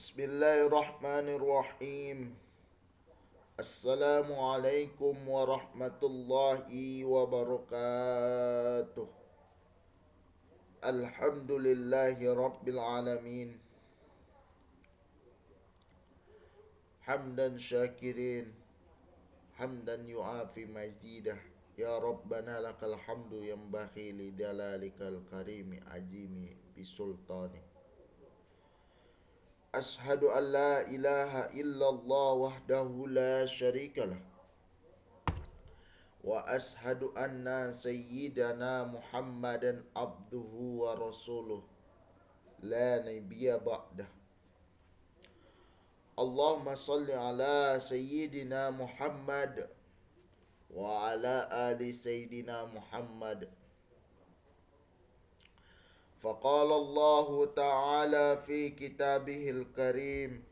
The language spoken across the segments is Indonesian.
Bismillahirrahmanirrahim. Assalamualaikum warahmatullahi wabarakatuh. Alhamdulillahi rabbil alamin. Hamdan syakirin, hamdan yu'afi majdidah. Ya Rabbana lakal hamdu yanbaghi li dalalikal karimi ajimi bisultani. Ashhadu an la ilaha illallah wahdahu la syarikalah. Wa ashhadu anna sayyidana Muhammadan abduhu wa rasuluh la nabiyya ba'dah. Allahumma salli ala sayyidina Muhammad wa ala ali sayyidina Muhammad. فقال الله تعالى في كتابه الكريم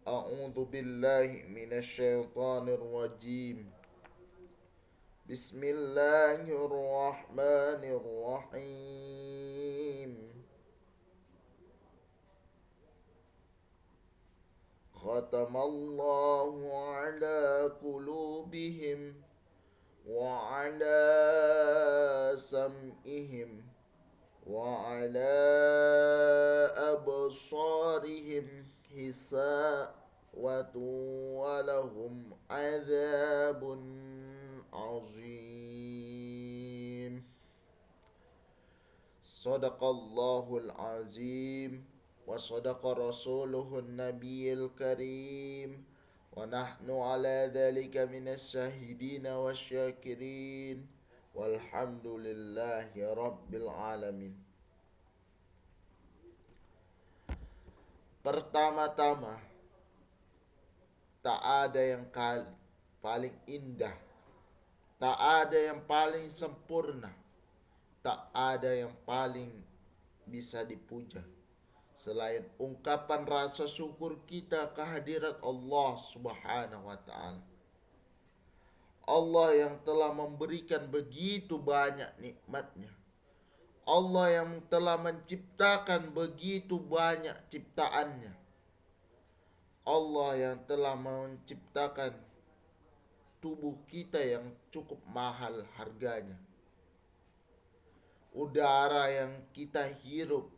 أعوذ بالله من الشيطان الرجيم بسم الله الرحمن الرحيم ختم الله على قلوبهم وعلى سمعهم وعلى أبصارهم غشاوة ولهم عذاب عظيم. صدق الله العظيم وصدق رسوله النبي الكريم ونحن على ذلك من الشاهدين والشاكرين walhamdulillahi rabbil alamin. Pertama-tama, tak ada yang paling indah, tak ada yang paling sempurna, tak ada yang paling bisa dipuja selain ungkapan rasa syukur kita kehadirat Allah Subhanahu wa taala. Allah yang telah memberikan begitu banyak nikmatnya. Allah yang telah menciptakan begitu banyak ciptaannya. Allah yang telah menciptakan tubuh kita yang cukup mahal harganya. Udara yang kita hirup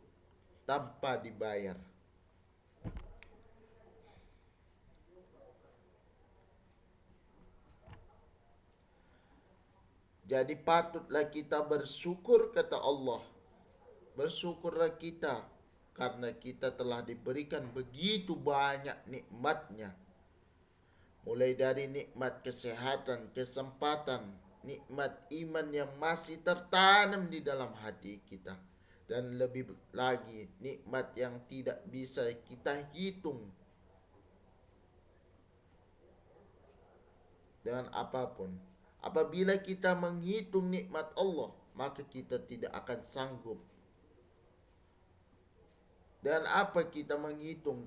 tanpa dibayar. Jadi patutlah kita bersyukur, kata Allah. Bersyukurlah kita karena kita telah diberikan begitu banyak nikmatnya. Mulai dari nikmat kesehatan, kesempatan, nikmat iman yang masih tertanam di dalam hati kita. Dan lebih lagi nikmat yang tidak bisa kita hitung dengan apapun. Apabila kita menghitung nikmat Allah, maka kita tidak akan sanggup. Dan apa kita menghitung,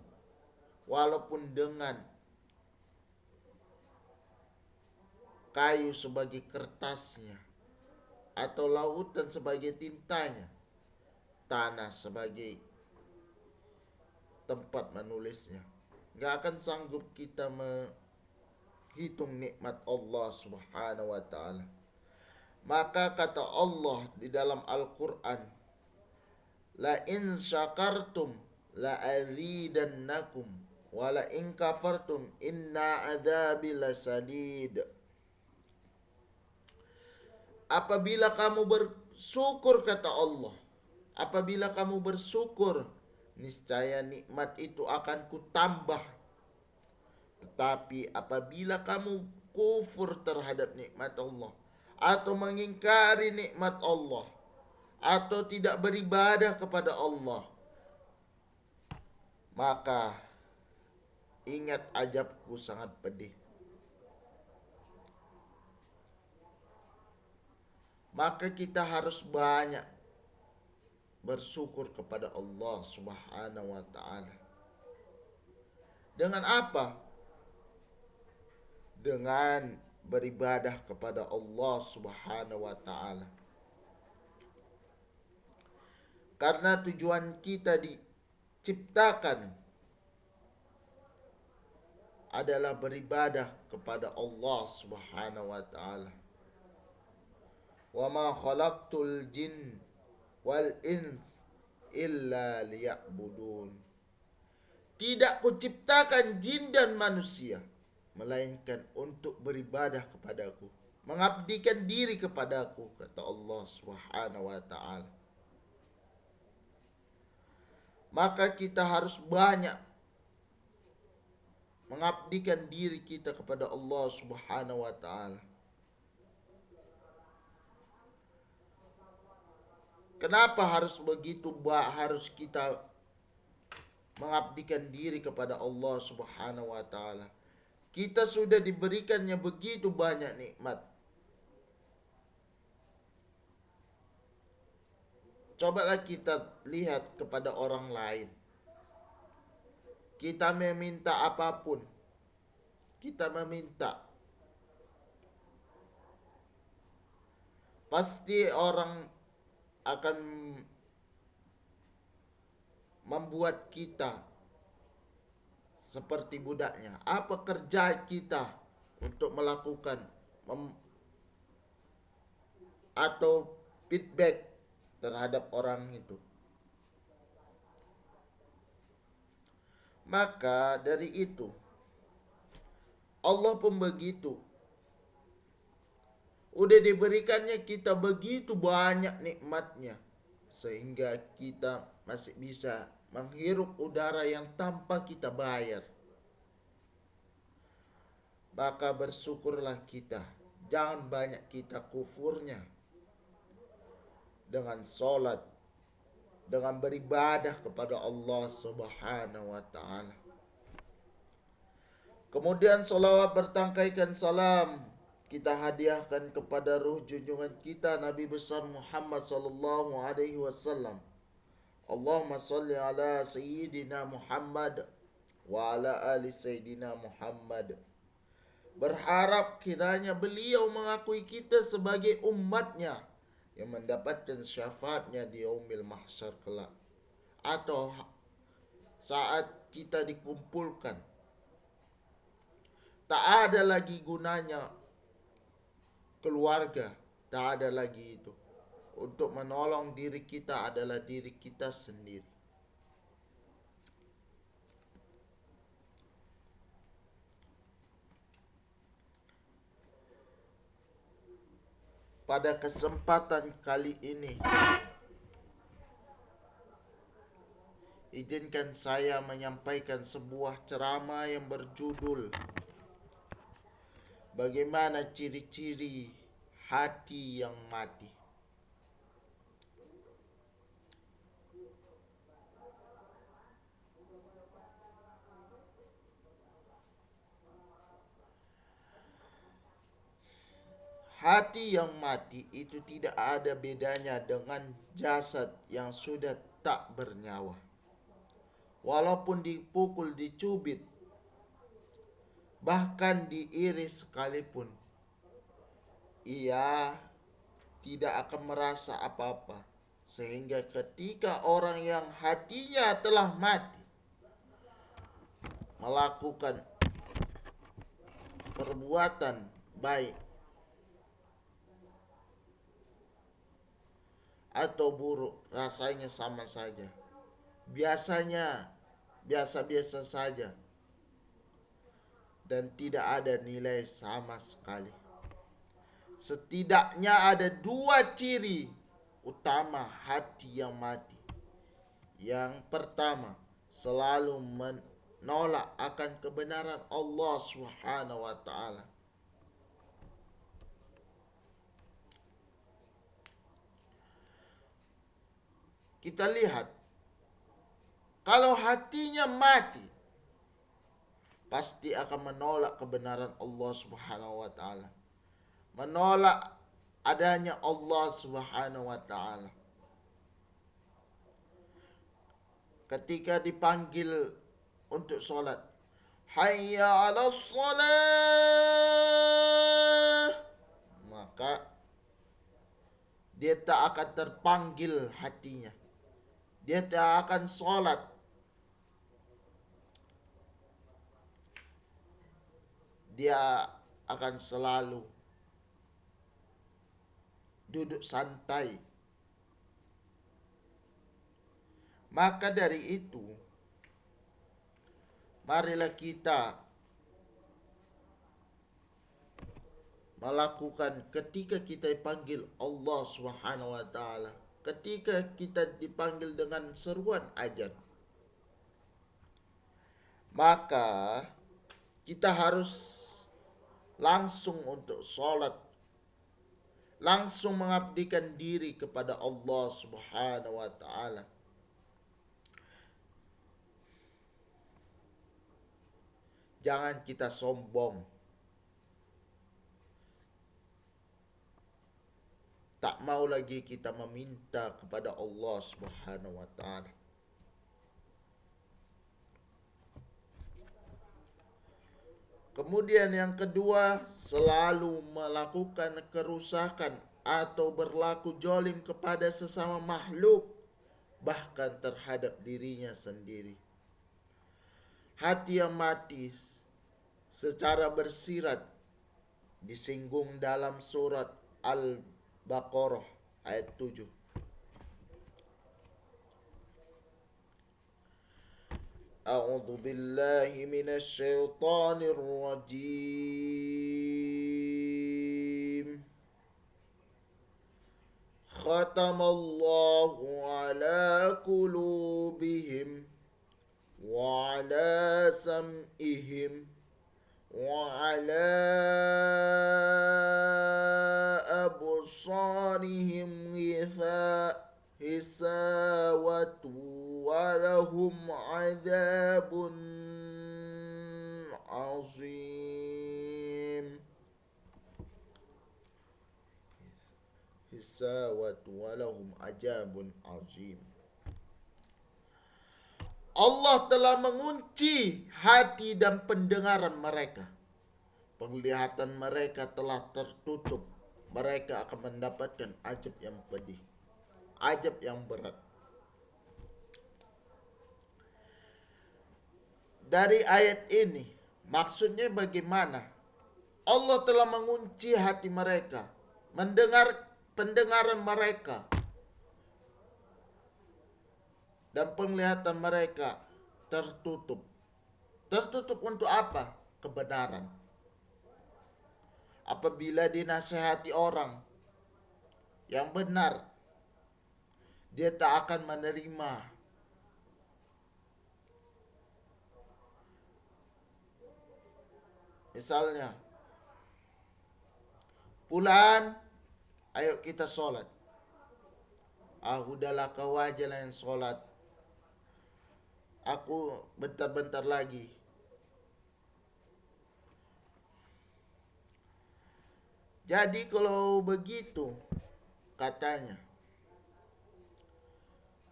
walaupun dengan kayu sebagai kertasnya, atau lautan sebagai tintanya, tanah sebagai tempat menulisnya, gak akan sanggup kita hitung nikmat Allah Subhanahu wa taala. Maka kata Allah di dalam Al-Qur'an, la in syakartum la azidannakum wa la in kafartum inna adzabi lasadid. Apabila kamu bersyukur, kata Allah, apabila kamu bersyukur, niscaya nikmat itu akan kutambah. Tetapi apabila kamu kufur terhadap nikmat Allah, atau mengingkari nikmat Allah, atau tidak beribadah kepada Allah, maka ingat azabku sangat pedih. Maka kita harus banyak bersyukur kepada Allah Subhanahu wa taala. Dengan apa? Dengan beribadah kepada Allah Subhanahu wa taala. Karena tujuan kita ciptakan adalah beribadah kepada Allah Subhanahu wa taala. Wa ma khalaqtul jin wal ins illa liya'budun. Tidak kuciptakan jin dan manusia melainkan untuk beribadah kepadaku, mengabdikan diri kepadaku, kata Allah Subhanahu wa taala. Maka kita harus banyak mengabdikan diri kita kepada Allah Subhanahu wa taala. Kenapa harus begitu? Harus kita mengabdikan diri kepada Allah Subhanahu wa taala. Kita sudah diberikannya begitu banyak nikmat. Cobalah kita lihat kepada orang lain. Kita meminta apapun, kita meminta, pasti orang akan membuat kita seperti budaknya. Apa kerja kita untuk melakukan atau feedback terhadap orang itu? Maka dari itu Allah pun begitu. Udah diberikannya kita begitu banyak nikmatnya, sehingga kita masih bisa menghirup udara yang tanpa kita bayar. Maka bersyukurlah kita. Jangan banyak kita kufurnya dengan sholat, dengan beribadah kepada Allah Subhanahu wa ta'ala. Kemudian salawat bertangkaikan salam kita hadiahkan kepada ruh junjungan kita Nabi besar Muhammad sallallahu alaihi wasallam. Allahumma salli ala sayyidina Muhammad wa ala ali sayyidina Muhammad. Berharap kiranya beliau mengakui kita sebagai umatnya yang mendapatkan syafaatnya di yaumil mahsyar kelak, atau saat kita dikumpulkan. Tak ada lagi gunanya keluarga, tak ada lagi itu. Untuk menolong diri kita adalah diri kita sendiri. Pada kesempatan kali ini, izinkan saya menyampaikan sebuah ceramah yang berjudul Bagaimana ciri-ciri hati yang mati. Hati yang mati itu tidak ada bedanya dengan jasad yang sudah tak bernyawa. Walaupun dipukul, dicubit, bahkan diiris sekalipun, ia tidak akan merasa apa-apa. Sehingga ketika orang yang hatinya telah mati melakukan perbuatan baik atau buruk, rasanya sama saja. Biasanya biasa-biasa saja dan tidak ada nilai sama sekali. Setidaknya ada dua ciri utama hati yang mati. Yang pertama, selalu menolak akan kebenaran Allah Subhanahu wa taala. Kita lihat, kalau hatinya mati, pasti akan menolak kebenaran Allah Subhanahu wa taala. Menolak adanya Allah Subhanahu wa taala. Ketika dipanggil untuk sholat, hayya 'alas shalah, maka dia tak akan terpanggil hatinya. Dia tak akan sholat dia akan selalu duduk santai. Maka dari itu, marilah kita melakukan ketika kita dipanggil Allah Subhanahu wa taala, ketika kita dipanggil dengan seruan azan, maka kita harus langsung untuk sholat, langsung mengabdikan diri kepada Allah Subhanahu wa taala. Jangan kita sombong, tak mau lagi kita meminta kepada Allah Subhanahu wa taala. Kemudian yang kedua, selalu melakukan kerusakan atau berlaku jolim kepada sesama makhluk, bahkan terhadap dirinya sendiri. Hati yang mati secara bersirat disinggung dalam surat Al-Baqarah ayat 7. A'udzu billahi minasy syaithanir rajim. Khatamallahu ala qulubihim wa ala sam'ihim wa ala absarihim hisawatu wa lahum adzabun azim. Hisawatu wa lahum adzabun azim. Allah telah mengunci hati dan pendengaran mereka. Penglihatan mereka telah tertutup. Mereka akan mendapatkan azab yang pedih, azab yang berat. Dari ayat ini, maksudnya bagaimana? Allah telah mengunci hati mereka, pendengaran mereka, dan penglihatan mereka tertutup. Tertutup untuk apa? Kebenaran. Apabila dinasihati orang yang benar, dia tak akan menerima. Misalnya, Fulan, ayo kita sholat. Udahlah kau aja lah yang sholat. Aku bentar-bentar lagi. Jadi kalau begitu, katanya,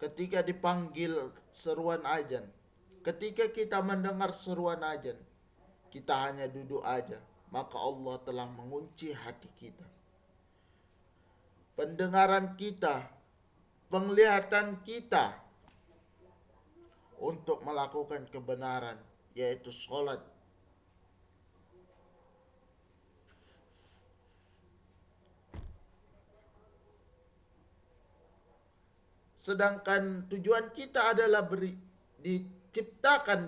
ketika dipanggil seruan azan, ketika kita mendengar seruan azan, kita hanya duduk aja, maka Allah telah mengunci hati kita, pendengaran kita, penglihatan kita untuk melakukan kebenaran, yaitu sholat. Sedangkan tujuan kita adalah diciptakan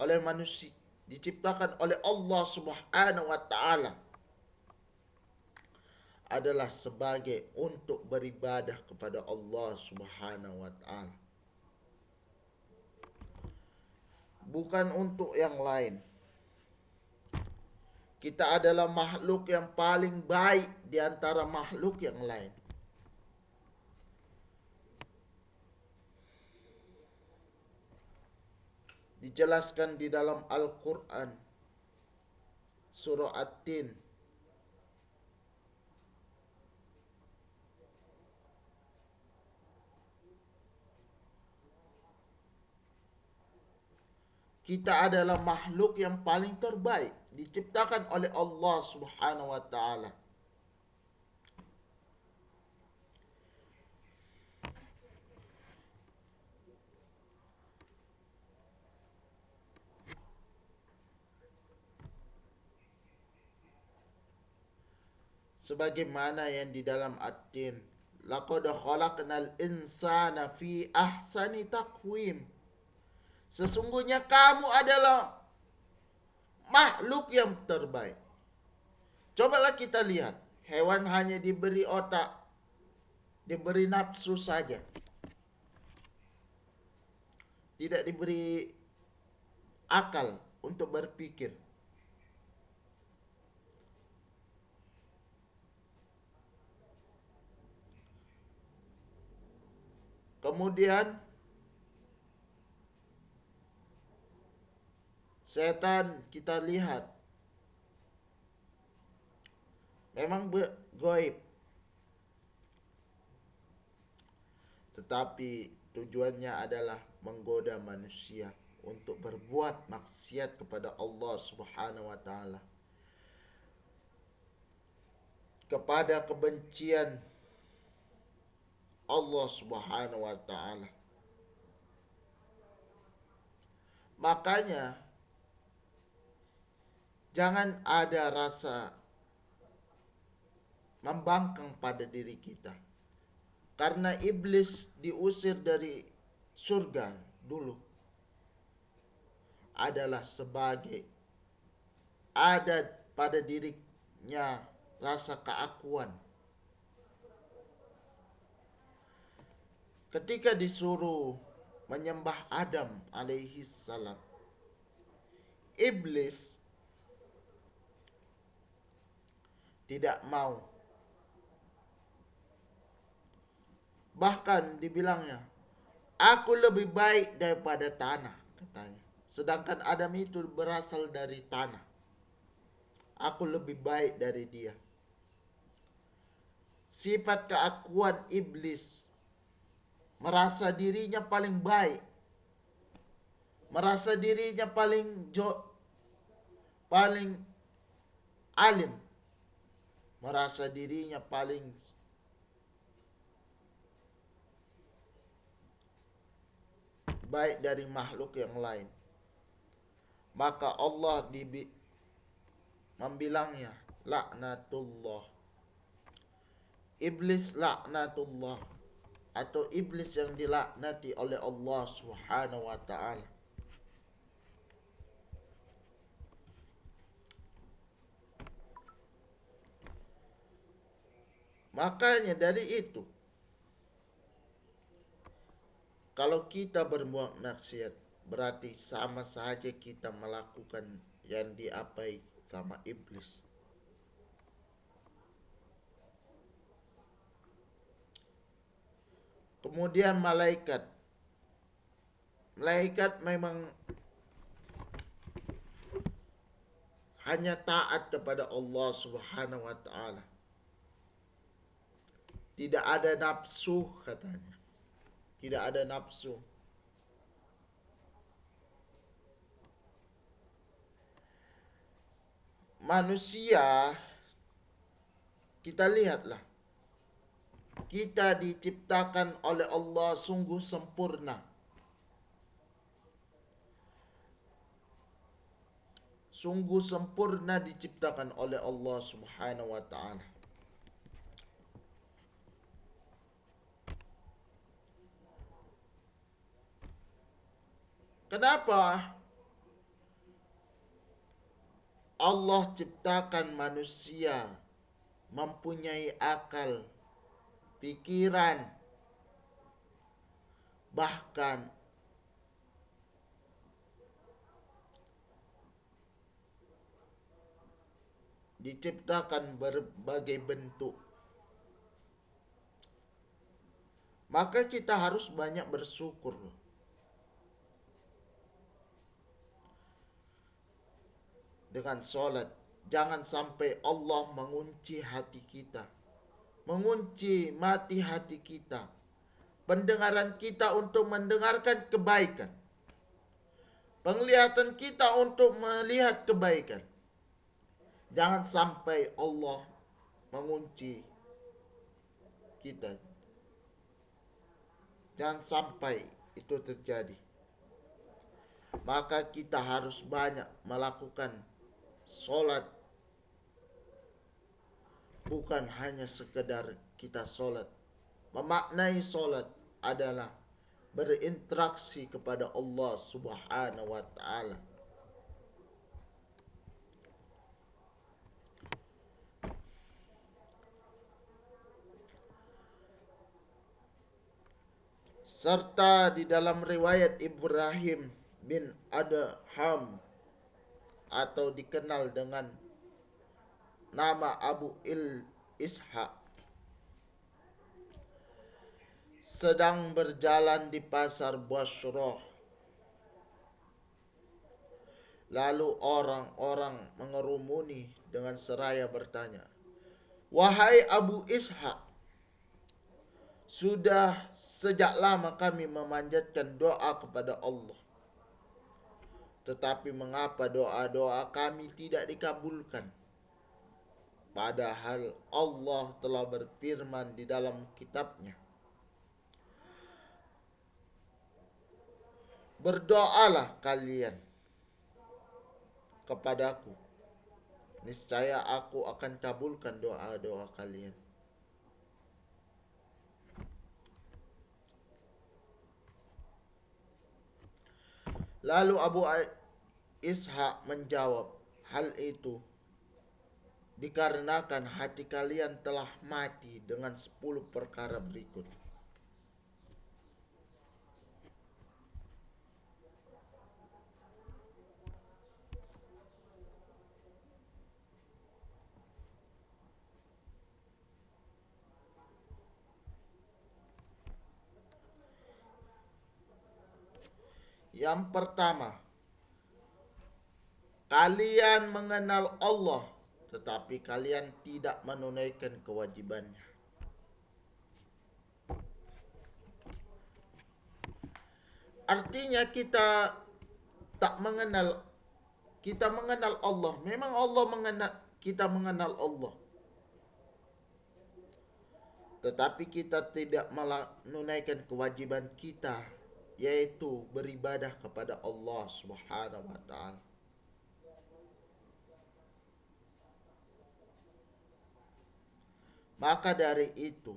oleh manusia, diciptakan oleh Allah Subhanahu wa taala adalah sebagai untuk beribadah kepada Allah Subhanahu wa taala. Bukan untuk yang lain. Kita adalah makhluk yang paling baik di antara makhluk yang lain. Dijelaskan di dalam Al-Quran surah At-Tin kita adalah makhluk yang paling terbaik diciptakan oleh Allah Subhanahu wa taala. sebagaimana yang di dalam At-Tin, laqad khalaqnal insana fi ahsani taqwim. Sesungguhnya kamu adalah makhluk yang terbaik. Cobalah kita lihat, hewan hanya diberi otak, diberi nafsu saja, tidak diberi akal untuk berpikir. Kemudian setan kita lihat memang gaib, tetapi tujuannya adalah menggoda manusia untuk berbuat maksiat kepada Allah Subhanahu wa taala, kepada kebencian Allah Subhanahu wa taala. Makanya jangan ada rasa membangkang pada diri kita. Karena iblis diusir dari surga dulu adalah sebagai ada pada dirinya rasa keakuan. Ketika disuruh menyembah Adam alaihi salam, iblis tidak mau. Bahkan dibilangnya, aku lebih baik daripada tanah, katanya. Sedangkan Adam itu berasal dari tanah. Aku lebih baik dari dia. Sifat keakuan iblis, merasa dirinya paling baik, merasa dirinya paling alim, merasa dirinya paling baik dari makhluk yang lain. Maka Allah membilangnya laknatullah. Iblis laknatullah, atau iblis yang dilaknati oleh Allah Subhanahu wa taala. Makanya dari itu, kalau kita berbuat maksiat, berarti sama saja kita melakukan yang diapai sama iblis. Kemudian malaikat memang hanya taat kepada Allah Subhanahu wa taala. Tidak ada nafsu, katanya. Tidak ada nafsu. Manusia, kita lihatlah, kita diciptakan oleh Allah sungguh sempurna. Sungguh sempurna diciptakan oleh Allah Subhanahu wa taala. Kenapa Allah ciptakan manusia mempunyai akal, pikiran, bahkan diciptakan berbagai bentuk? Maka kita harus banyak bersyukur. Dengan sholat, jangan sampai Allah mengunci hati kita, mengunci mati hati kita, pendengaran kita untuk mendengarkan kebaikan, penglihatan kita untuk melihat kebaikan. Jangan sampai Allah mengunci kita. Jangan sampai itu terjadi. Maka kita harus banyak melakukan sholat, bukan hanya sekedar kita sholat. Memaknai sholat adalah berinteraksi kepada Allah Subhanahu wa Ta'ala. Serta di dalam riwayat Ibrahim bin Adham atau dikenal dengan nama Abu Ishaq sedang berjalan di pasar Basrah. Lalu orang-orang mengerumuni dengan seraya bertanya, "Wahai Abu Ishaq, sudah sejak lama kami memanjatkan doa kepada Allah. Tetapi mengapa doa-doa kami tidak dikabulkan? Padahal Allah telah berfirman di dalam kitabnya, berdoalah kalian kepadaku, niscaya aku akan kabulkan doa-doa kalian." Lalu Abu Ishaq menjawab, hal itu dikarenakan hati kalian telah mati dengan 10 perkara berikut. Yang pertama, kalian mengenal Allah, tetapi kalian tidak menunaikan kewajibannya. Artinya kita mengenal Allah. Memang Allah kita mengenal Allah. Tetapi kita tidak menunaikan kewajiban kita, yaitu beribadah kepada Allah Subhanahu wa Ta'ala. Maka dari itu,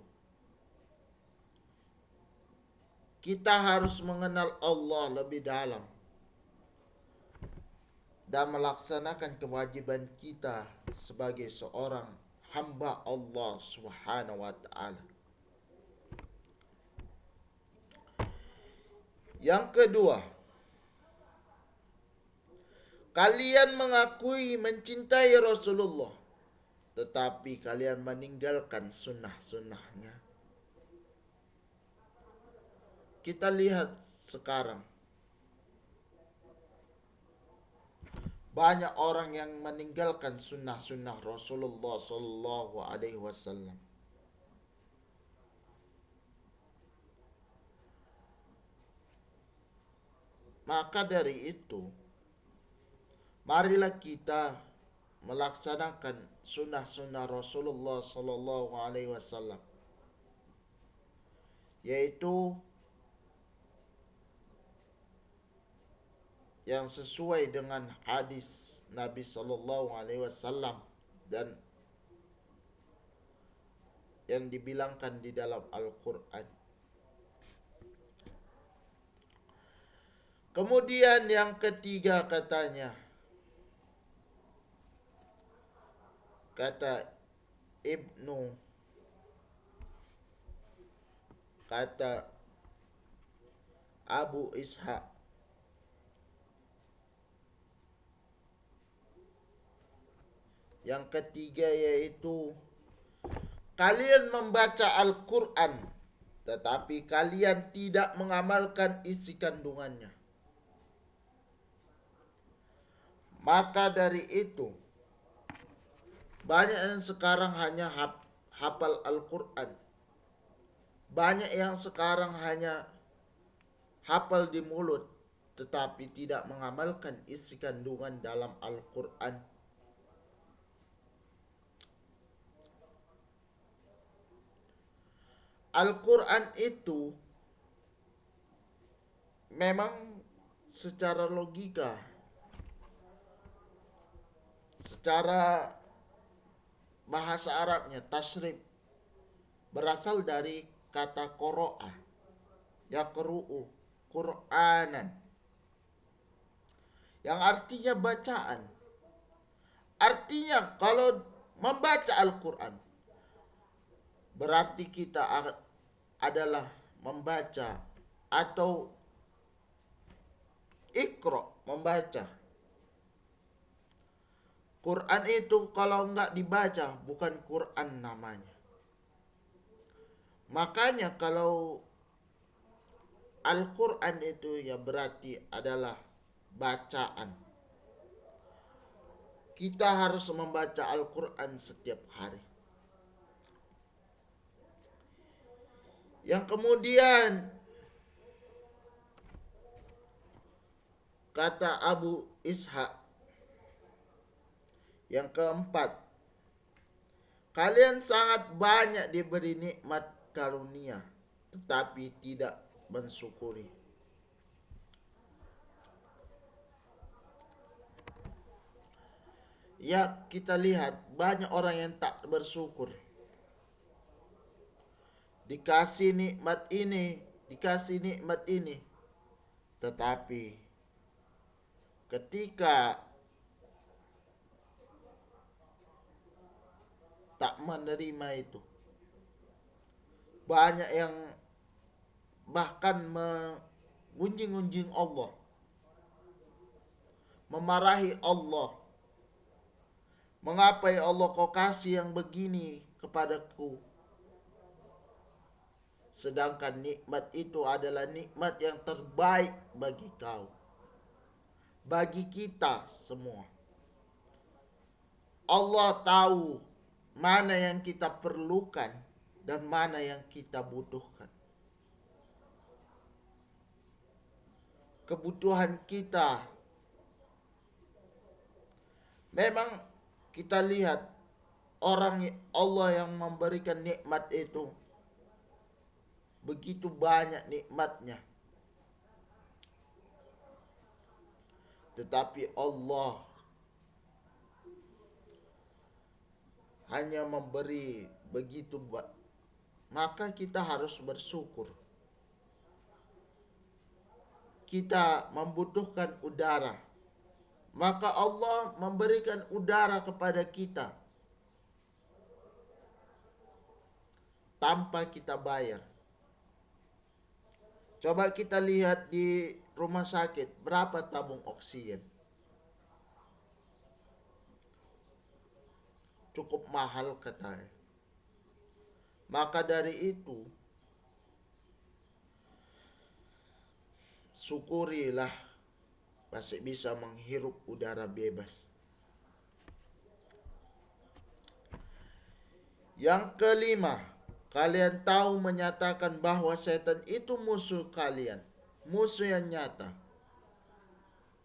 kita harus mengenal Allah lebih dalam dan melaksanakan kewajiban kita sebagai seorang hamba Allah Subhanahu wa Ta'ala. Yang kedua, kalian mengakui mencintai Rasulullah, tetapi kalian meninggalkan sunnah-sunnahnya. Kita lihat sekarang, banyak orang yang meninggalkan sunnah-sunnah Rasulullah Sallallahu Alaihi Wasallam. Maka dari itu, marilah kita melaksanakan sunnah-sunnah Rasulullah Sallallahu Alaihi Wasallam, yaitu yang sesuai dengan hadis Nabi Sallallahu Alaihi Wasallam dan yang dibilangkan di dalam Al-Quran. Kemudian yang ketiga katanya, kata Abu Ishaq, yang ketiga yaitu kalian membaca Al-Quran, tetapi kalian tidak mengamalkan isi kandungannya. Maka dari itu, banyak yang sekarang hanya hafal Al-Quran. Banyak yang sekarang hanya hafal di mulut, tetapi tidak mengamalkan isi kandungan dalam Al-Quran. Al-Quran itu memang secara logika, secara bahasa Arabnya tasrif berasal dari kata qoro'ah, yaqru'u, Qur'anan, yang artinya bacaan. Artinya kalau membaca Al-Quran berarti kita adalah membaca atau ikro, membaca. Quran itu kalau enggak dibaca bukan Quran namanya. Makanya kalau Al-Quran itu ya berarti adalah bacaan. Kita harus membaca Al-Quran setiap hari. Yang kemudian kata Abu Ishaq, yang keempat, kalian sangat banyak diberi nikmat karunia tetapi tidak mensyukuri. Ya, kita lihat banyak orang yang tak bersyukur. Dikasih nikmat ini, tetapi ketika tak menerima itu, banyak yang bahkan mengunjing-unjing Allah, memarahi Allah. Mengapa ya Allah kau kasih yang begini kepadaku? Sedangkan nikmat itu adalah nikmat yang terbaik bagi kau, bagi kita semua. Allah tahu mana yang kita perlukan dan mana yang kita butuhkan. Kebutuhan kita memang kita lihat orang Allah yang memberikan nikmat itu begitu banyak nikmatnya, tetapi Allah hanya memberi begitu maka kita harus bersyukur. Kita membutuhkan udara, maka Allah memberikan udara kepada kita tanpa kita bayar. Coba kita lihat di rumah sakit berapa tabung oksigen. Cukup mahal katanya. Maka dari itu syukurilah masih bisa menghirup udara bebas. Yang kelima, kalian tahu menyatakan bahwa setan itu musuh kalian, musuh yang nyata.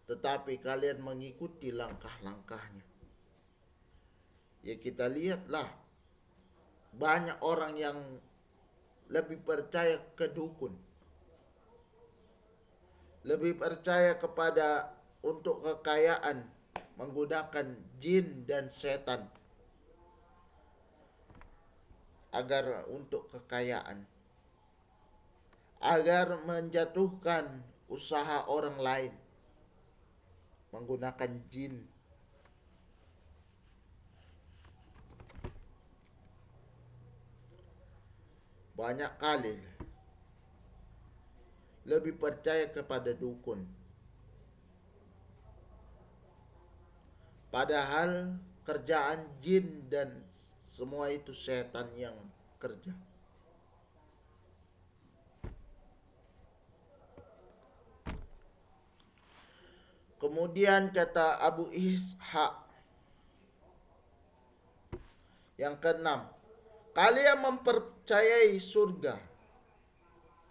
Tetapi kalian mengikuti langkah-langkahnya. Ya kita lihatlah, banyak orang yang lebih percaya ke dukun, lebih percaya kepada untuk kekayaan menggunakan jin dan setan agar untuk kekayaan, agar menjatuhkan usaha orang lain menggunakan jin. Banyak kali lebih percaya kepada dukun, padahal kerjaan jin dan semua itu setan yang kerja. Kemudian kata Abu Ishaq yang keenam, kalian mempercayai surga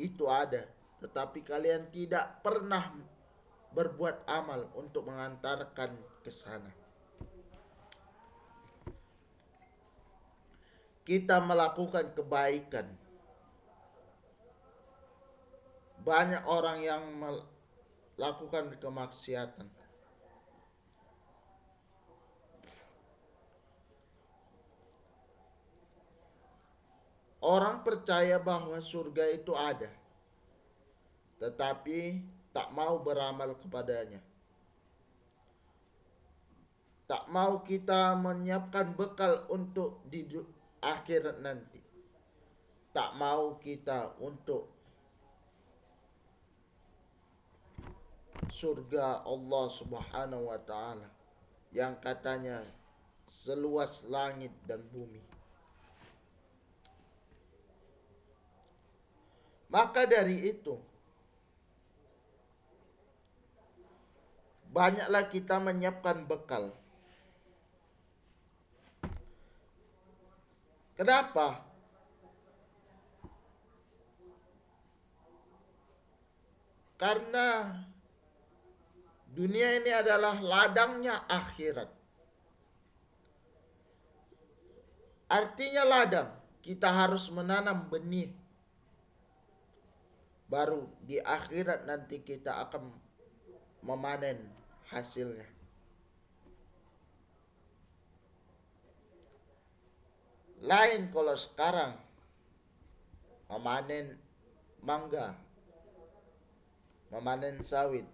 itu ada, tetapi kalian tidak pernah berbuat amal untuk mengantarkan ke sana. Kita melakukan kebaikan. Banyak orang yang melakukan kemaksiatan. Orang percaya bahwa surga itu ada, tetapi tak mau beramal kepadanya. Tak mau kita menyiapkan bekal untuk di akhirat nanti. Tak mau kita untuk surga Allah Subhanahu wa taala yang katanya seluas langit dan bumi. Maka dari itu, banyaklah kita menyiapkan bekal. Kenapa? Karena dunia ini adalah ladangnya akhirat. Artinya ladang, kita harus menanam benih. Baru di akhirat nanti kita akan memanen hasilnya. Lain kalau sekarang memanen mangga, memanen sawit.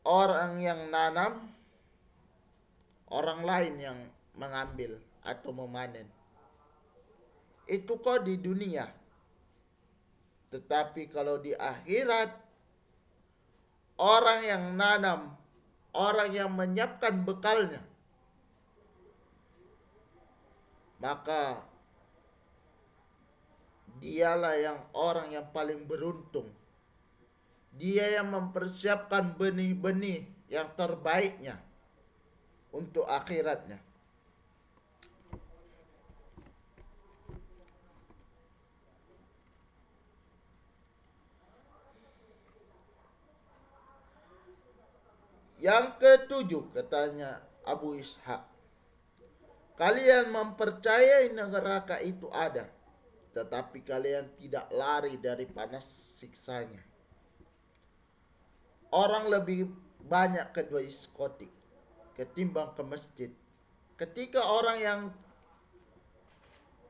Orang yang nanam, orang lain yang mengambil atau memanen. Itu kok di dunia. Tetapi kalau di akhirat, orang yang nanam, orang yang menyiapkan bekalnya, maka dialah yang orang yang paling beruntung. Dia yang mempersiapkan benih-benih yang terbaiknya untuk akhiratnya. Yang ketujuh, katanya Abu Ishaq, kalian mempercayai neraka itu ada, tetapi kalian tidak lari dari panas siksanya. Orang lebih banyak ke diskotik ketimbang ke masjid. Ketika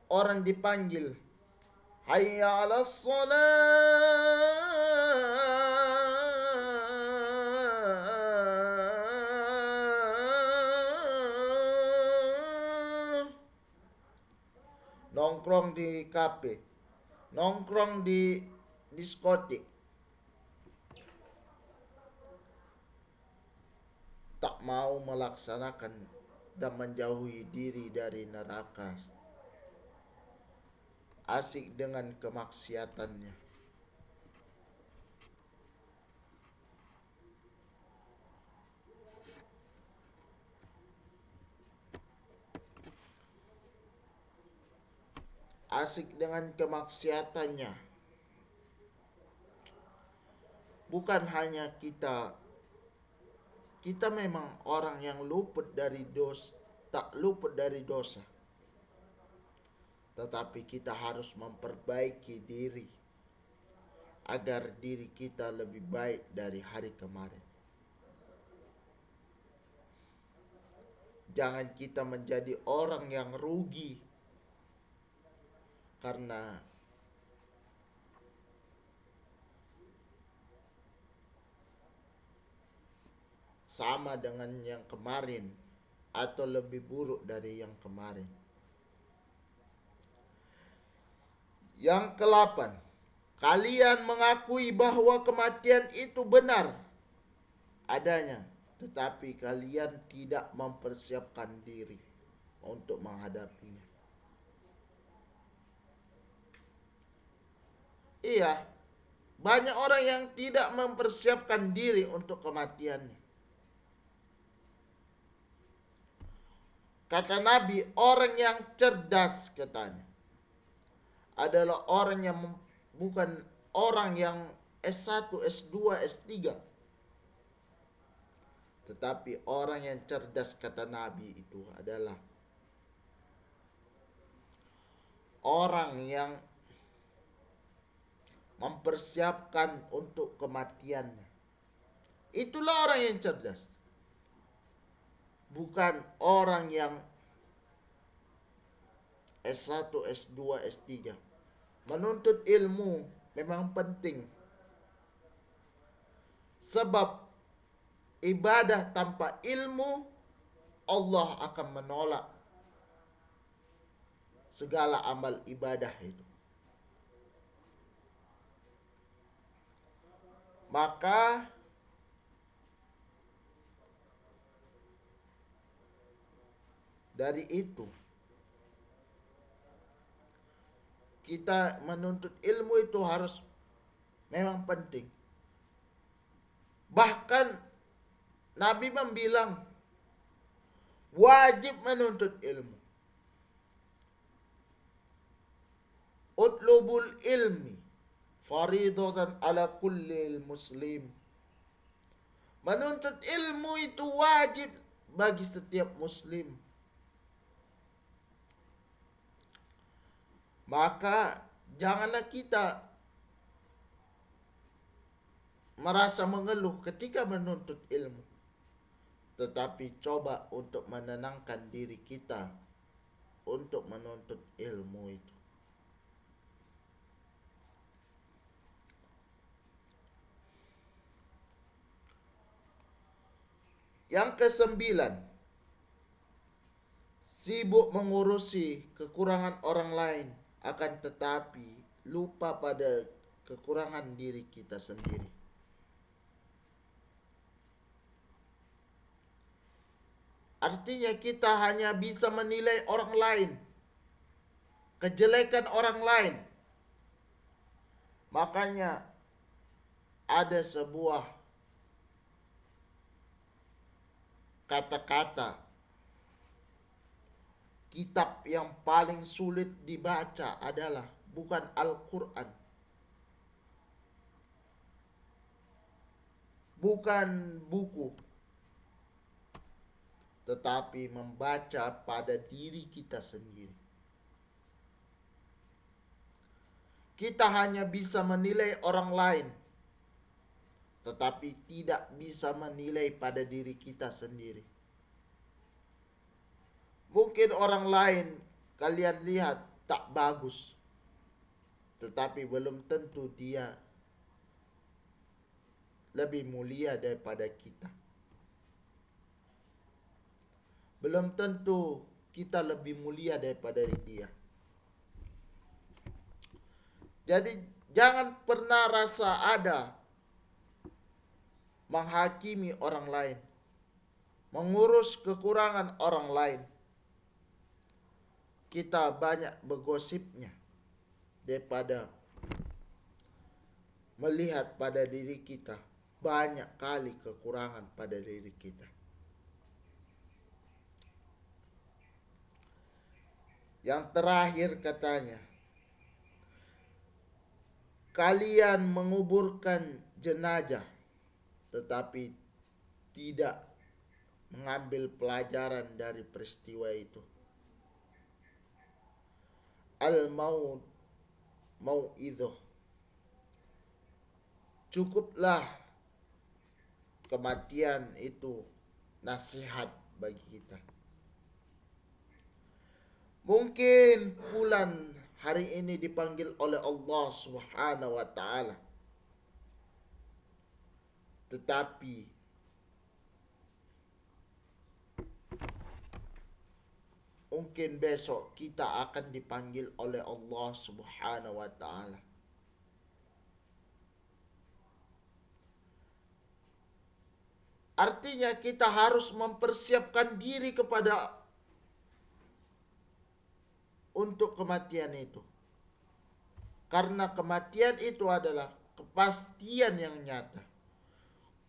orang dipanggil, hayya 'alas shalah, nongkrong di kafe, nongkrong di diskotik, tak mau melaksanakan dan menjauhi diri dari neraka, asik dengan kemaksiatannya. Asik dengan kemaksiatannya. Bukan hanya kita memang orang yang luput dari dosa, tak luput dari dosa. Tetapi kita harus memperbaiki diri agar diri kita lebih baik dari hari kemarin. Jangan kita menjadi orang yang rugi karena sama dengan yang kemarin atau lebih buruk dari yang kemarin. Yang ke-8, kalian mengakui bahwa kematian itu benar adanya, tetapi kalian tidak mempersiapkan diri untuk menghadapinya. Iya, banyak orang yang tidak mempersiapkan diri untuk kematiannya. Kata Nabi, orang yang cerdas, katanya, adalah orang yang bukan orang yang S1, S2, S3. Tetapi orang yang cerdas, kata Nabi, itu adalah orang yang mempersiapkan untuk kematiannya. Itulah orang yang cerdas. bukan orang yang S1, S2, S3. Menuntut ilmu memang penting. Sebab ibadah tanpa ilmu, Allah akan menolak segala amal ibadah itu. Maka dari itu kita menuntut ilmu itu harus memang penting. Bahkan Nabi membilang wajib menuntut ilmu. Utlubul ilmi faridatan ala kulli muslim. Menuntut ilmu itu wajib bagi setiap muslim. Maka janganlah kita merasa mengeluh ketika menuntut ilmu, tetapi coba untuk menenangkan diri kita untuk menuntut ilmu itu. Yang kesembilan, sibuk mengurusi kekurangan orang lain, akan tetapi lupa pada kekurangan diri kita sendiri. Artinya kita hanya bisa menilai orang lain, kejelekan orang lain. Makanya ada sebuah kata-kata, kitab yang paling sulit dibaca adalah bukan Al-Quran, bukan buku, tetapi membaca pada diri kita sendiri. Kita hanya bisa menilai orang lain, tetapi tidak bisa menilai pada diri kita sendiri. Mungkin orang lain kalian lihat tak bagus, tetapi belum tentu dia lebih mulia daripada kita. Belum tentu kita lebih mulia daripada dia. Jadi jangan pernah rasa ada menghakimi orang lain, mengurus kekurangan orang lain. Kita banyak bergosipnya daripada melihat pada diri kita banyak kali kekurangan pada diri kita. Yang terakhir katanya, kalian menguburkan jenazah tetapi tidak mengambil pelajaran dari peristiwa itu. Al-maut mau'idhah. Cukuplah kematian itu nasihat bagi kita. Mungkin bulan hari ini dipanggil oleh Allah Subhanahu wa taala. Tetapi mungkin besok kita akan dipanggil oleh Allah Subhanahu wa taala. Artinya kita harus mempersiapkan diri kepada untuk kematian itu. Karena kematian itu adalah kepastian yang nyata.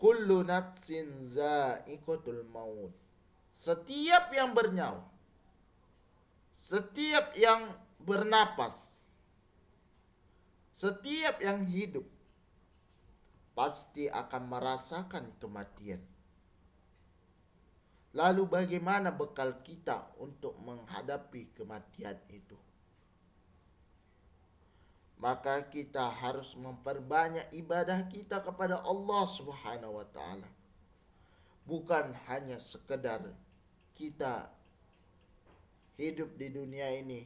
Kullu nafsin za'iqatul maut. Setiap yang bernyawa, setiap yang bernapas, setiap yang hidup pasti akan merasakan kematian. Lalu bagaimana bekal kita untuk menghadapi kematian itu? Maka kita harus memperbanyak ibadah kita kepada Allah Subhanahu wa taala. Bukan hanya sekedar kita hidup di dunia ini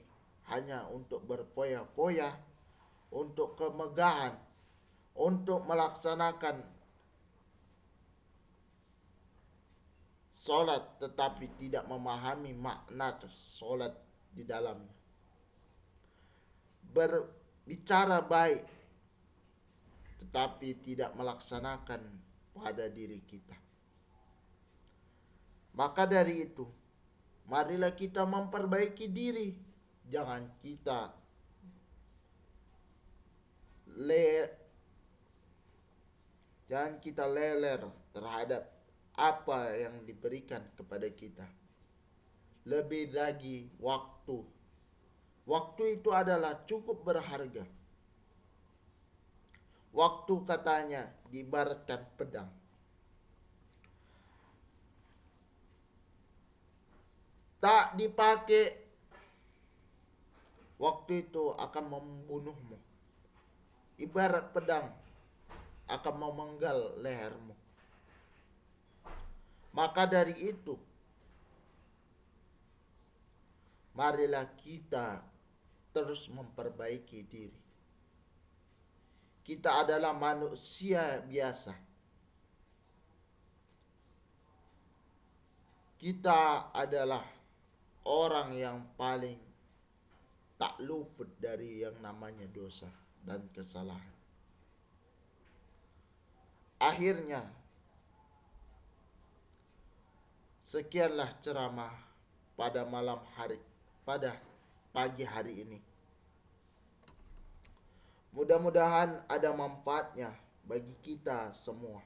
hanya untuk berpoya-poya, untuk kemegahan, untuk melaksanakan sholat tetapi tidak memahami makna sholat di dalamnya. Berbicara baik tetapi tidak melaksanakan pada diri kita. Maka dari itu, marilah kita memperbaiki diri. Jangan kita leler terhadap apa yang diberikan kepada kita. Lebih lagi waktu. Waktu itu adalah cukup berharga. Waktu katanya diibaratkan pedang. Tak dipakai, waktu itu akan membunuhmu. Ibarat pedang akan memenggal lehermu. Maka dari itu, marilah kita terus memperbaiki diri. Kita adalah manusia biasa. Kita adalah orang yang paling tak luput dari yang namanya dosa dan kesalahan. Akhirnya, sekianlah ceramah pada pagi hari ini. Mudah-mudahan ada manfaatnya bagi kita semua.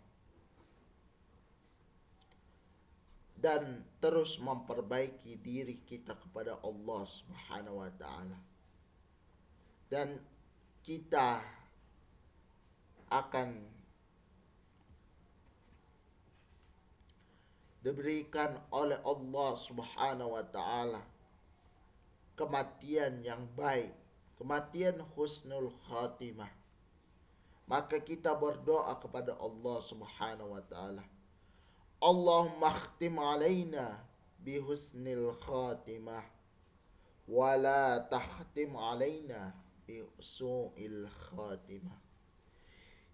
Dan terus memperbaiki diri kita kepada Allah Subhanahu wa taala. Dan kita akan diberikan oleh Allah Subhanahu wa taala kematian yang baik, kematian husnul khatimah. Maka kita berdoa kepada Allah Subhanahu wa taala, Allahumma khtim alaina bihusnil khatimah wa la takhtim alaina bisu'il khatimah.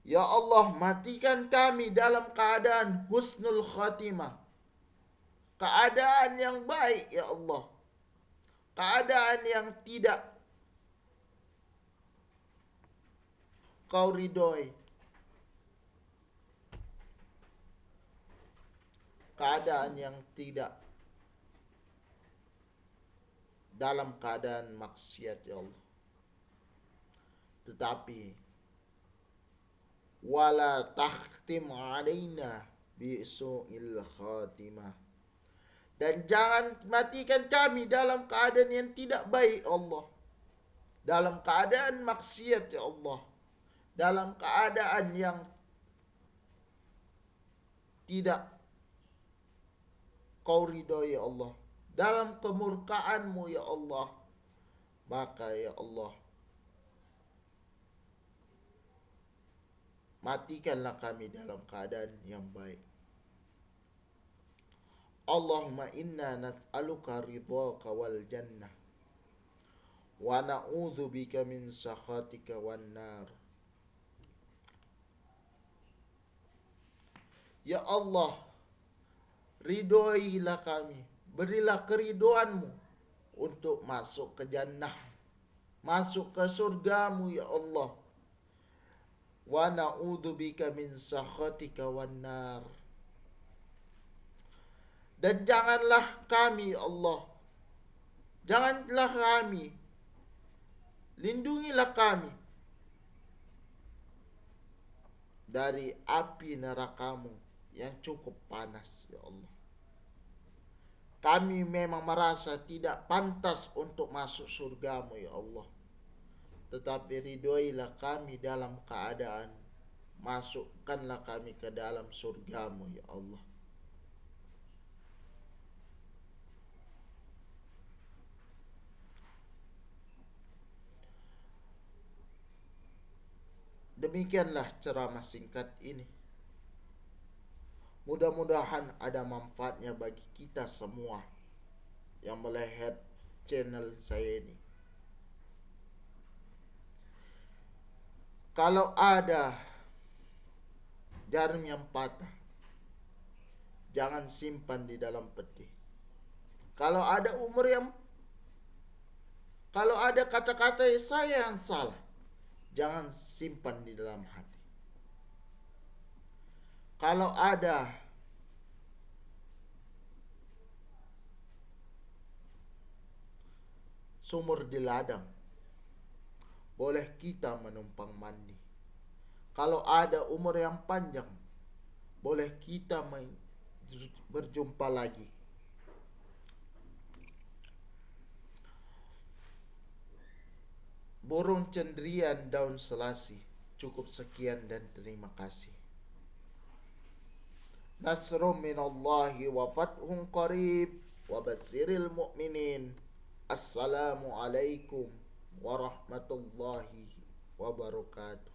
Ya Allah, matikan kami dalam keadaan husnul khatimah, keadaan yang baik ya Allah, keadaan yang tidak Kau ridhoi, keadaan yang tidak dalam keadaan maksiat ya Allah. Tetapi wala takhtim alaina bisu'il khatimah, dan jangan matikan kami dalam keadaan yang tidak baik Allah, dalam keadaan maksiat ya Allah, dalam keadaan yang tidak Kau ridhoi ya Allah, dalam kemurkaan-Mu ya Allah. Maka ya Allah, matikanlah kami dalam keadaan yang baik. Allahumma inna nas'aluka ridhaka wal jannah wa na'udzu bika min sakhatika wan nar. Ya Allah, ridhoilah kami, berilah keridhoan-Mu untuk masuk ke jannah, masuk ke surga-Mu ya Allah. Wa na'udzubika min sakhatika wan nar. Dan janganlah kami Allah, janganlah kami, lindungilah kami dari api neraka-Mu yang cukup panas ya Allah. Kami memang merasa tidak pantas untuk masuk surga-Mu ya Allah, tetapi ridhoilah kami dalam keadaan, masukkanlah kami ke dalam surga-Mu ya Allah. Demikianlah ceramah singkat ini. Mudah-mudahan ada manfaatnya bagi kita semua. yang melihat channel saya ini. Kalau ada jarum yang patah, jangan simpan di dalam peti. Kalau ada kalau ada kata-kata saya yang salah, jangan simpan di dalam hati. Kalau ada sumur di ladang, boleh kita menumpang mandi. Kalau ada umur yang panjang, boleh kita berjumpa lagi. Burung cendrian daun selasi. Cukup sekian dan terima kasih. Nasrum minallahi wa fathun qarib wa basiril mu'minin. Assalamualaikum warahmatullahi wabarakatuh.